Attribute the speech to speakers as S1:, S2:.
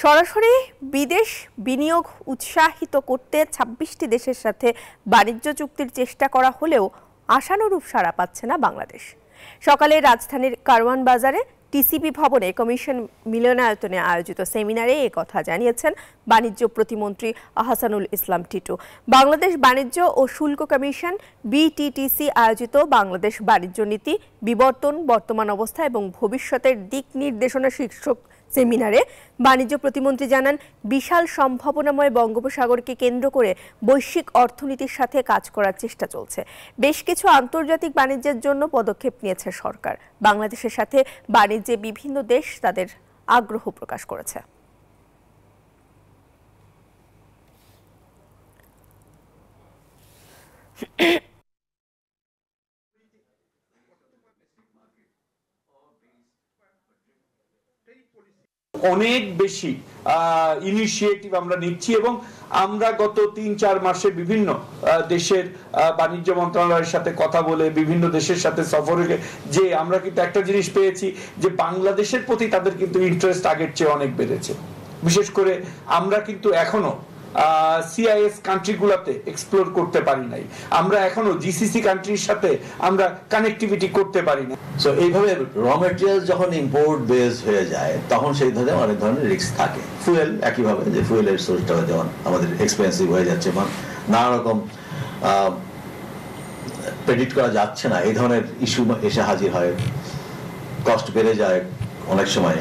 S1: সরাসরি বিদেশ বিনিয়োগ উৎসাহিত করতে ২৬টি দেশের সাথে বাণিজ্য চুক্তির চেষ্টা করা হলেও আশানুরূপ সাড়া পাচ্ছে না বাংলাদেশ। সকালে রাজধানীর কারওয়ান বাজারে টিসিবি ভবনে কমিশন মিলনায়তনে আয়োজিত সেমিনারে এ কথা জানিয়েছেন বাণিজ্য প্রতিমন্ত্রী আহসানুল ইসলাম টিটু। বাংলাদেশ বাণিজ্য ও শুল্ক কমিশন বিটিটিসি আয়োজিত বাংলাদেশ বাণিজ্য নীতি বিবর্তন, বর্তমান অবস্থা এবং ভবিষ্যতের দিক নির্দেশনা শীর্ষক সেমিনারে বাণিজ্য প্রতিমন্ত্রী জানান, বিশাল সম্ভাবনাময় বঙ্গোপসাগরকে কেন্দ্র করে বৈশ্বিক অর্থনীতির সাথে কাজ করার চেষ্টা চলছে। বেশ কিছু আন্তর্জাতিক বাণিজ্যের জন্য পদক্ষেপ নিয়েছে সরকার। বাংলাদেশের সাথে বাণিজ্যে বিভিন্ন দেশ তাদের আগ্রহ প্রকাশ করেছে।
S2: অনেক বেশি ইনিশিয়েটিভ আমরা নিচ্ছি এবং আমরা গত ৩-৪ মাসে বিভিন্ন দেশের বাণিজ্য মন্ত্রণালয়ের সাথে কথা বলে বিভিন্ন দেশের সাথে সফরে যে আমরা কিন্তু একটা জিনিস পেয়েছি যে বাংলাদেশের প্রতি তাদের কিন্তু ইন্টারেস্ট আগের চেয়ে অনেক বেড়েছে। বিশেষ করে আমরা কিন্তু এখনো সিআইএস কান্ট্রিগুলোতে এক্সপ্লোর করতে পারি নাই, আমরা এখনো জিসিসি কান্ট্রির সাথে আমরা কানেক্টিভিটি করতে পারি না।
S3: সো এইভাবে র মেটেরিয়াল যখন ইম্পোর্ট বেস হয়ে যায় তখন সেই ধরনের অনেক ধরনের রিস্ক থাকে। ফুয়েল একইভাবে, যে ফুয়েলের সোর্সটা যেমন আমাদের এক্সপেন্সিভ হয়ে যাচ্ছে এবং নানা রকম প্রেডিক্ট করা যাচ্ছে না, এই ধরনের ইস্যু এসে হাজির হয়, কস্ট বেড়ে যায় অনেক সময়।